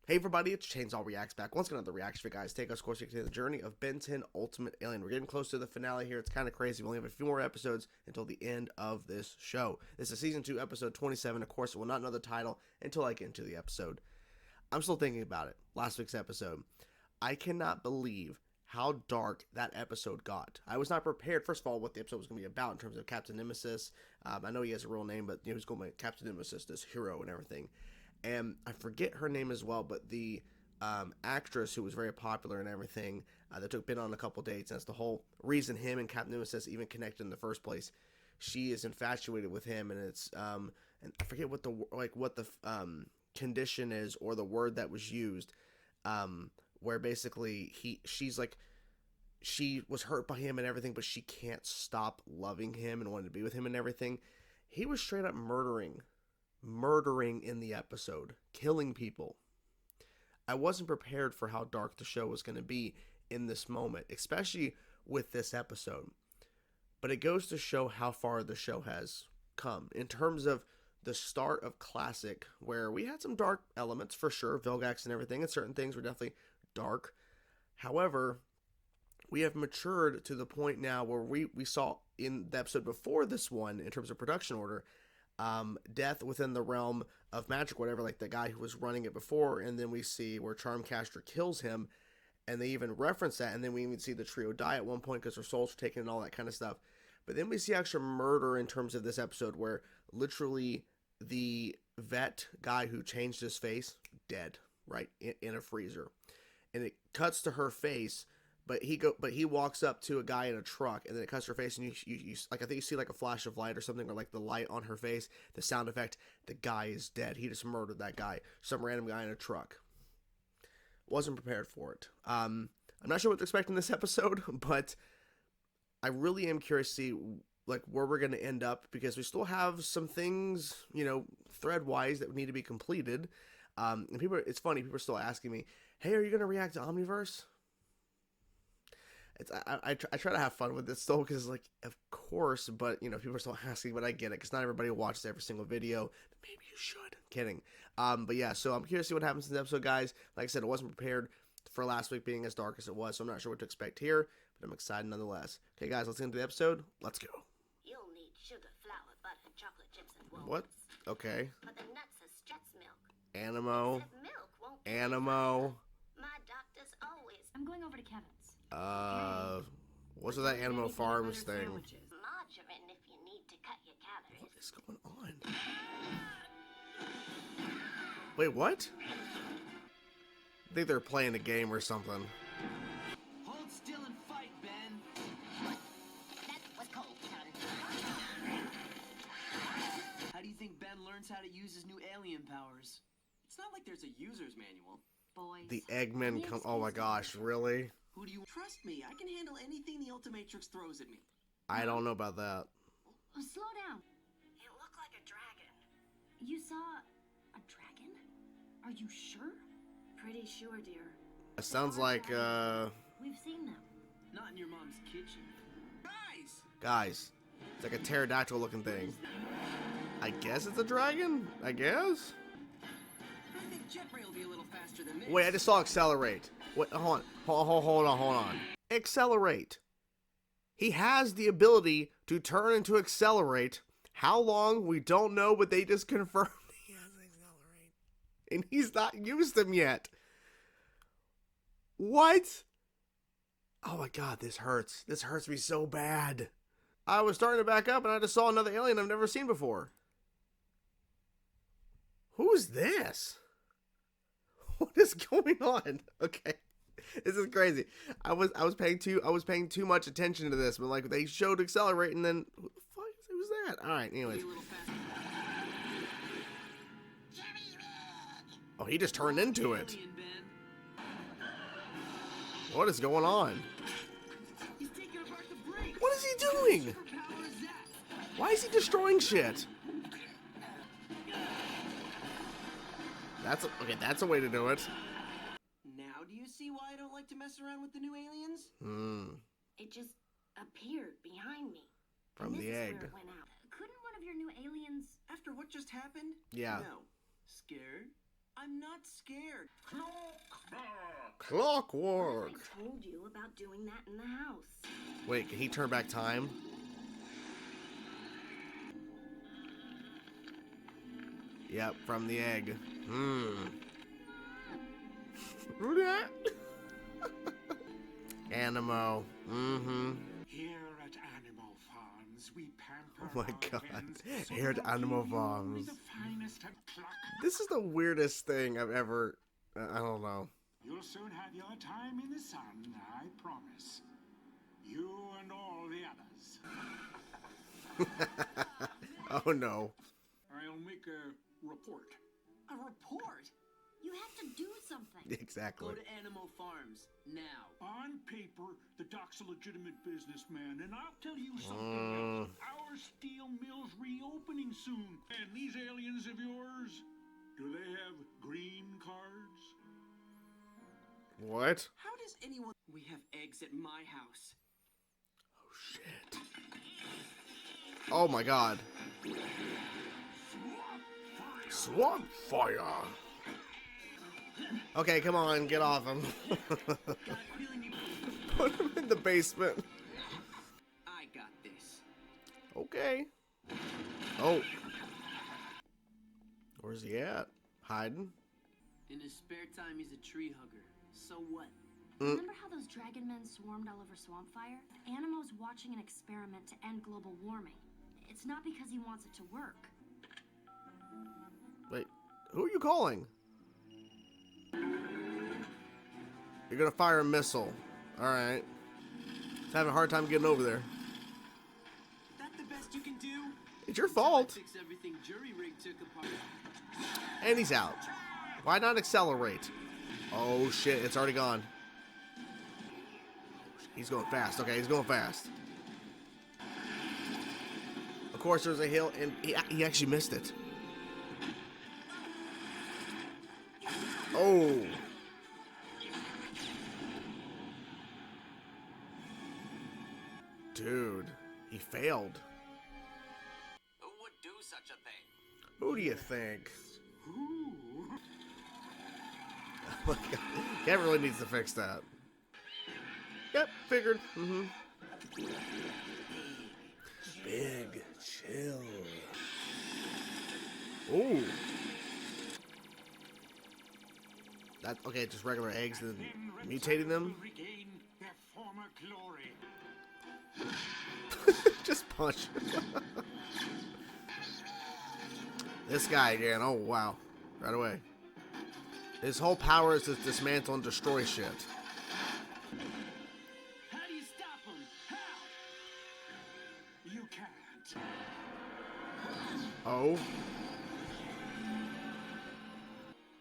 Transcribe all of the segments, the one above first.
Hey everybody, it's Chainsaw Reacts back once again on the reaction for guys. Take us, of course, to the journey of Ben 10 Ultimate Alien. We're getting close to the finale here. It's kind of crazy. We only have a few more episodes until the end of this show. This is season 2, episode 27. Of course, we'll not know the title until I get into the episode. I'm still thinking about it. Last week's episode. I cannot believe how dark that episode got. I was not prepared, first of all, what the episode was going to be about in terms of Captain Nemesis. I know he has a real name, but he was going by Captain Nemesis, this hero and everything. And I forget her name as well, but the actress who was very popular and everything that took Ben on a couple dates, and that's the whole reason him and Captain Nemesis even connected in the first place. She is infatuated with him, and it's and I forget what the condition is or the word that was used, where basically she was hurt by him and everything, but she can't stop loving him and wanting to be with him and everything. He was straight up murdering in the episode, killing people. I wasn't prepared for how dark the show was going to be in this moment, especially with this episode. But it goes to show how far the show has come in terms of the start of Classic, where we had some dark elements for sure, Vilgax and everything, and certain things were definitely dark. However, we have matured to the point now where we saw in the episode before this one, in terms of production order, death within the realm of magic, whatever, like the guy who was running it before, and then we see where Charmcaster kills him, and they even reference that, and then we even see the trio die at one point because their souls are taken and all that kind of stuff. But then we see actual murder in terms of this episode, where literally the vet guy who changed his face, dead, right, in a freezer, and it cuts to her face. But he walks up to a guy in a truck, and then it cuts her face, and you like, I think you see like a flash of light or something, or like the light on her face, the sound effect. The guy is dead. He just murdered that guy, some random guy in a truck. Wasn't prepared for it. I'm not sure what to expect in this episode, but I really am curious to see like where we're going to end up, because we still have some things, thread wise that need to be completed. And it's funny, people are still asking me, "Hey, are you going to react to Omniverse?" I try to have fun with this still, because like, of course, but people are still asking, but I get it, because not everybody watches every single video. Maybe you should. Kidding. But yeah, so I'm curious to see what happens in this episode, guys. Like I said, I wasn't prepared for last week being as dark as it was, so I'm not sure what to expect here, but I'm excited nonetheless. Okay, guys, let's get into the episode. Let's go. You'll need sugar, flour, butter, chocolate chips, and walnuts. What? Okay. But the nuts are Stretz milk. Animo. Except milk won't Animo. My doctor's always. I'm going over to Kevin's. What's with that Animal Farms thing? Margarine if you need to cut your calories. What is going on? Wait, what? I think they're playing a game or something. Hold still and fight, Ben. That was cold, son. How do you think Ben learns how to use his new alien powers? It's not like there's a user's manual. Boys. The Eggman come. Oh my gosh, really? Who do you trust me? I can handle anything the Ultimatrix throws at me. I don't know about that. Oh, slow down. You look like a dragon. You saw a dragon? Are you sure? Pretty sure, dear. It sounds like, We've seen them. Not in your mom's kitchen. guys, it's like a pterodactyl looking thing. I guess it's a dragon? I guess? I think Jetray will be a little faster than this. Wait, I just saw accelerate. Wait, hold on. Accelerate. He has the ability to turn into accelerate. How long? We don't know, but they just confirmed he has accelerate. And he's not used them yet. What? Oh my god, this hurts. This hurts me so bad. I was starting to back up and I just saw another alien I've never seen before. Who's this? What is going on? Okay. This is crazy. I was paying too much attention to this, but like they showed accelerate and then who's that? Alright, anyways. Oh, he just turned into it. What is going on? What is he doing? Why is he destroying shit? That's a way to do it. Now do you see why I don't like to mess around with the new aliens? It just appeared behind me. From the egg. Where it went out. Couldn't one of your new aliens... After what just happened? Yeah. No. Scared? I'm not scared. Clockwork. I told you about doing that in the house. Wait, can he turn back time? Yep, from the egg. Animo. Here at Animal Farms, we pamper Oh my our god. hens so Here at they'll Animal give you only Farms. the finest of cluck. This is the weirdest thing I've ever... I don't know. You'll soon have your time in the sun, I promise. You and all the others. Oh no. I'll make a report. A report? You have to do something. Exactly. Go to Animal Farms, now. On paper, the doc's a legitimate businessman, and I'll tell you something else. Our steel mill's reopening soon. And these aliens of yours, do they have green cards? What? How does anyone... We have eggs at my house. Oh shit. Oh my god. Swamp fire. Okay, come on, get off him. Put him in the basement. I got this. Okay. Oh. Where's he at? Hiding? In his spare time, he's a tree hugger. So what? Remember how those dragon men swarmed all over Swampfire? Animo's watching an experiment to end global warming. It's not because he wants it to work. Wait, who are you calling? You're gonna fire a missile. Alright. He's having a hard time getting over there. That the best you can do? It's your fault. Fix everything Jury Rig took apart. And he's out. Why not accelerate? Oh shit, it's already gone. He's going fast. Okay, he's going fast. Of course, there's a hill, and he actually missed it. Oh. Dude, he failed. Who would do such a thing? Who do you think? Ooh. Oh my God. Kevin really needs to fix that. Yep, figured. Big chill. Ooh. That okay? Just regular eggs, and mutating them. Will regain their former glory. Just punch. This guy again. Oh wow! Right away. His whole power is to dismantle and destroy shit. How do you stop him? How? You can't. Oh.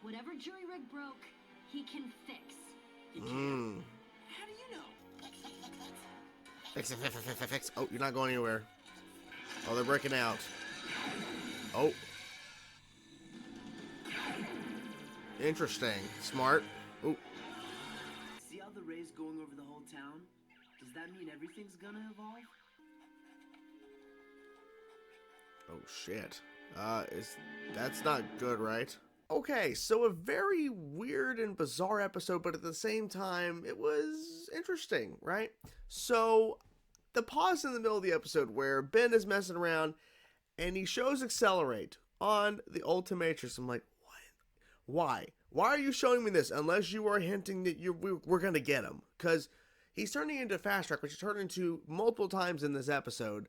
Whatever Jury Rig broke, he can fix. How do you know? Fix it, fix. Oh, you're not going anywhere. Oh, they're breaking out. Oh. Interesting. Smart. Ooh. See how the ray's going over the whole town? Does that mean everything's gonna evolve? Oh shit. That's not good, right? Okay, so a very weird and bizarre episode, but at the same time, it was interesting, right? So, the pause in the middle of the episode where Ben is messing around and he shows Accelerate on the Ultimatrix. I'm like, what? Why? Why are you showing me this unless you are hinting that we're going to get him? Because he's turning into Fast Track, which he turned into multiple times in this episode.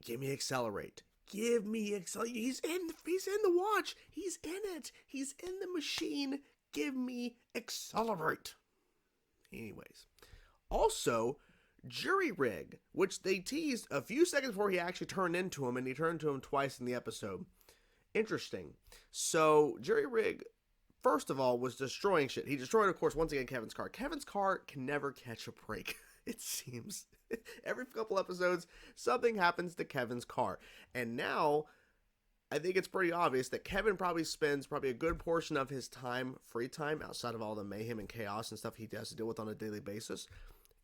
Give me Accelerate. Give me Accelerate. He's in the watch. He's in it. He's in the machine. Give me Accelerate. Anyways. Also, Jury Rig, which they teased a few seconds before he actually turned into him, and he turned to him twice in the episode. Interesting. So, Jury Rig, first of all, was destroying shit. He destroyed, of course, once again, Kevin's car. Kevin's car can never catch a break, it seems. Every couple episodes, something happens to Kevin's car. And now, I think it's pretty obvious that Kevin probably spends a good portion of his time, free time, outside of all the mayhem and chaos and stuff he has to deal with on a daily basis,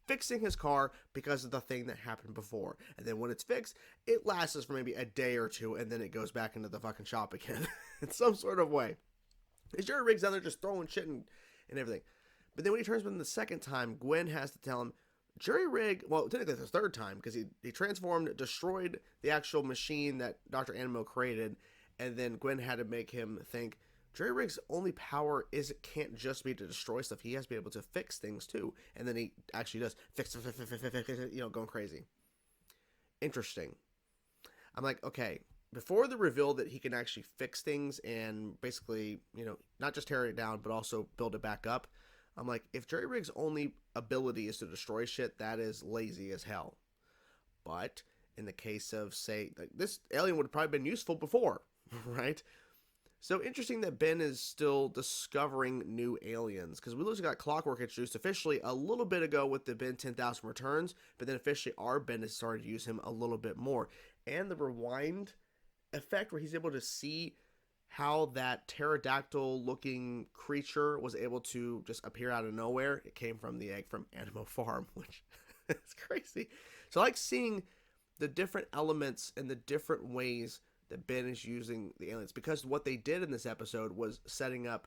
fixing his car because of the thing that happened before. And then when it's fixed, it lasts for maybe a day or two, and then it goes back into the fucking shop again in some sort of way. Is Jerry Riggs down there just throwing shit and everything. But then when he turns him the second time, Gwen has to tell him, Jerry Riggs, well, technically the third time, because he transformed, destroyed the actual machine that Dr. Animo created, and then Gwen had to make him think, Jerry Riggs' only power can't just be to destroy stuff. He has to be able to fix things too. And then he actually does fix, going crazy. Interesting. I'm like, okay, before the reveal that he can actually fix things and basically, not just tear it down, but also build it back up, I'm like, if Jerry Riggs' only ability is to destroy shit, that is lazy as hell. But in the case of, say, like, this alien would have probably been useful before, right? So interesting that Ben is still discovering new aliens, because we literally got Clockwork introduced officially a little bit ago with the Ben 10,000 Returns, but then officially our Ben has started to use him a little bit more. And the rewind effect where he's able to see how that pterodactyl looking creature was able to just appear out of nowhere. It came from the egg from Animo Farm, which is crazy. So I like seeing the different elements and the different ways that Ben is using the aliens, because what they did in this episode was setting up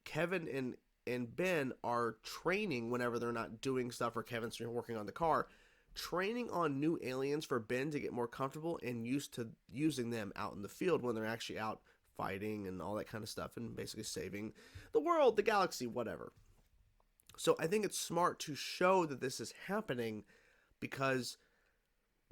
Kevin and Ben are training whenever they're not doing stuff, or Kevin's working on the car, training on new aliens for Ben to get more comfortable and used to using them out in the field when they're actually out fighting and all that kind of stuff and basically saving the world, the galaxy, whatever. So I think it's smart to show that this is happening, because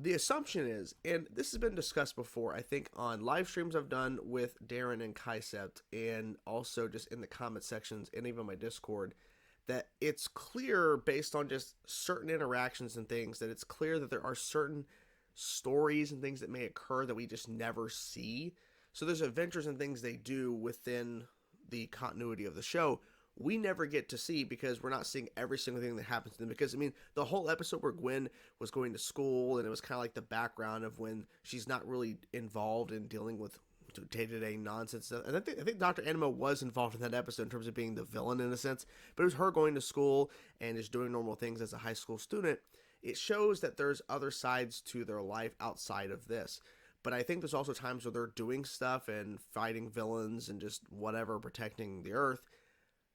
the assumption is, and this has been discussed before, I think on live streams I've done with Darren and Kaisept, and also just in the comment sections and even my Discord, that it's clear based on just certain interactions and things that it's clear that there are certain stories and things that may occur that we just never see. So there's adventures and things they do within the continuity of the show we never get to see, because we're not seeing every single thing that happens to them. Because, I mean, the whole episode where Gwen was going to school, and it was kind of like the background of when she's not really involved in dealing with day-to-day nonsense stuff. And I think Dr. Animo was involved in that episode in terms of being the villain in a sense, but it was her going to school and just doing normal things as a high school student. It shows that there's other sides to their life outside of this. But I think there's also times where they're doing stuff and fighting villains and just whatever, protecting the Earth.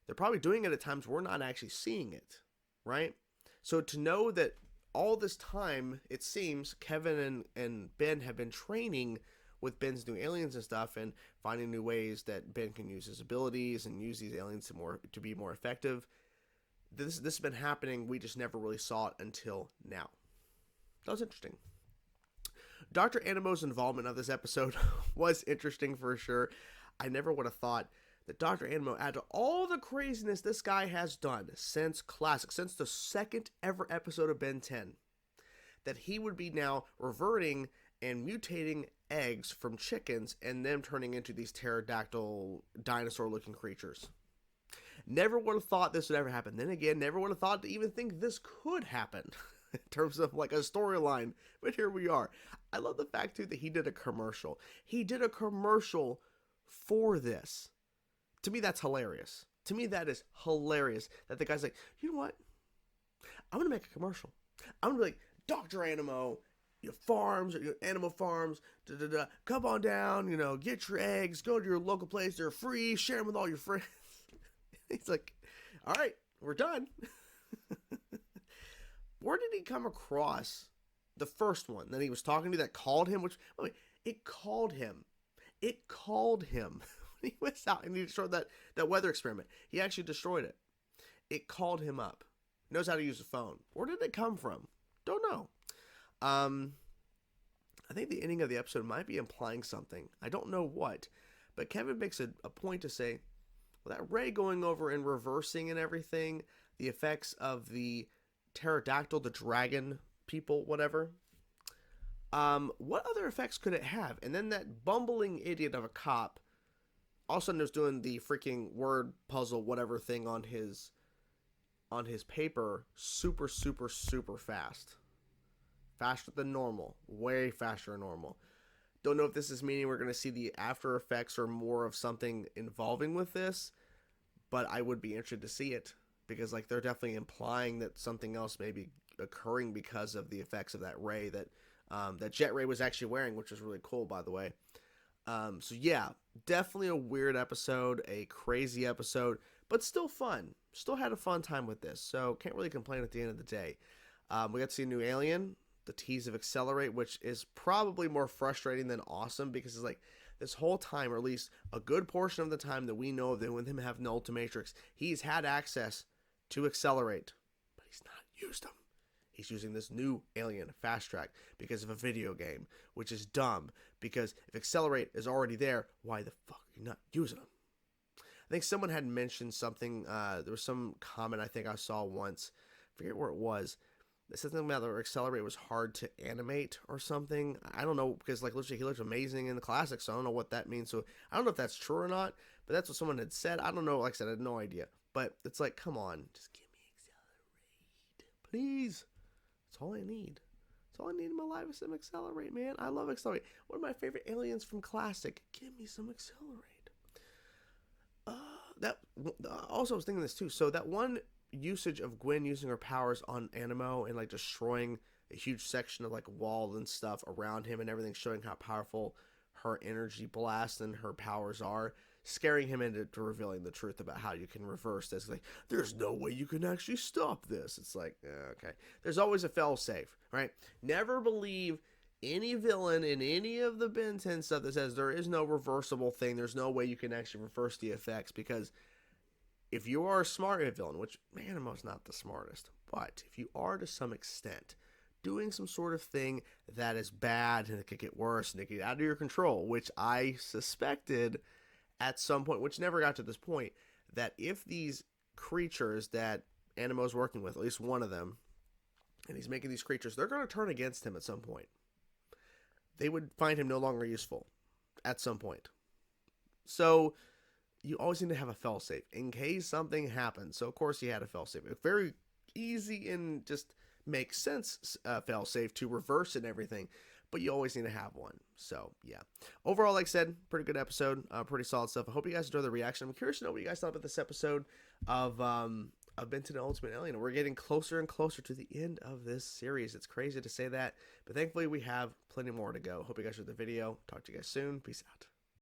They're probably doing it at times we're not actually seeing it, right? So to know that all this time, it seems, Kevin and Ben have been training with Ben's new aliens and stuff, and finding new ways that Ben can use his abilities and use these aliens to be more effective. This has been happening. We just never really saw it until now. That was interesting. Dr. Animo's involvement of this episode was interesting for sure. I never would have thought that Dr. Animo, add to all the craziness this guy has done since Classic, since the second ever episode of Ben 10, that he would be now reverting and mutating eggs from chickens and them turning into these pterodactyl dinosaur-looking creatures. Never would have thought this would ever happen. Then again, never would have thought to even think this could happen in terms of like a storyline. But here we are. I love the fact, too, that he did a commercial. He did a commercial for this. To me, that's hilarious. To me, that is hilarious. That the guy's like, you know what? I'm going to make a commercial. I'm going to be like, Dr. Animo, your farms, or your animal farms, come on down, get your eggs, go to your local place. They're free. Share them with all your friends. He's like, all right, we're done. Where did he come across the first one that he was talking to that called him? It called him. It called him. He went out and he destroyed that weather experiment. He actually destroyed it. It called him up. He knows how to use a phone. Where did it come from? Don't know. I think the ending of the episode might be implying something. I don't know what. But Kevin makes a point to say, well, that ray going over and reversing and everything, the effects of the pterodactyl, the dragon people, whatever. What other effects could it have? And then that bumbling idiot of a cop all of a sudden is doing the freaking word puzzle whatever thing on his paper super, super, super fast. Faster than normal. Way faster than normal. Don't know if this is meaning we're going to see the after effects or more of something involving with this, but I would be interested to see it, because like they're definitely implying that something else may be occurring because of the effects of that ray that Jet Ray was actually wearing, which was really cool, by the way. So yeah, definitely a weird episode, a crazy episode, but still fun. Still had a fun time with this, so can't really complain at the end of the day. We got to see a new alien, the tease of Accelerate, which is probably more frustrating than awesome because it's like this whole time, or at least a good portion of the time that we know of that with him having the Ultimatrix, he's had access to Accelerate, but he's not used them. He's using this new alien fast track because of a video game, which is dumb because if Accelerate is already there, why the fuck are you not using them? I think someone had mentioned something, there was some comment I think I saw once, I forget where it was, that said something about the Accelerate was hard to animate or something. I don't know, because like literally he looked amazing in the classics, so I don't know what that means. So I don't know if that's true or not, but that's what someone had said. I don't know, like I said, I had no idea. But it's like, come on, just give me Accelerate, please. That's all I need. That's all I need in my life is some Accelerate, man. I love Accelerate. One of my favorite aliens from Classic. Give me some Accelerate. Also, I was thinking this too. So that one usage of Gwen using her powers on Animo and like destroying a huge section of like wall and stuff around him and everything, showing how powerful her energy blast and her powers are, scaring him into revealing the truth about how you can reverse this. Like, there's no way you can actually stop this. It's like, okay. There's always a fail-safe, right? Never believe any villain in any of the Ben 10 stuff that says there is no reversible thing. There's no way you can actually reverse the effects, because if you are a smart villain, which Animo's not the smartest, but if you are to some extent doing some sort of thing that is bad and it could get worse and it could get out of your control, which I suspected at some point, which never got to this point, that if these creatures that Animo's working with, at least one of them, and he's making these creatures, they're going to turn against him at some point. They would find him no longer useful at some point. So you always need to have a failsafe in case something happens. So of course he had a failsafe. A very easy and just makes sense failsafe to reverse and everything, but you always need to have one. So yeah, overall, like I said, pretty good episode, pretty solid stuff. I hope you guys enjoy the reaction. I'm curious to know what you guys thought about this episode of Ben Tennyson Ultimate Alien. We're getting closer and closer to the end of this series. It's crazy to say that, but thankfully we have plenty more to go. Hope you guys enjoyed the video. Talk to you guys soon. Peace out.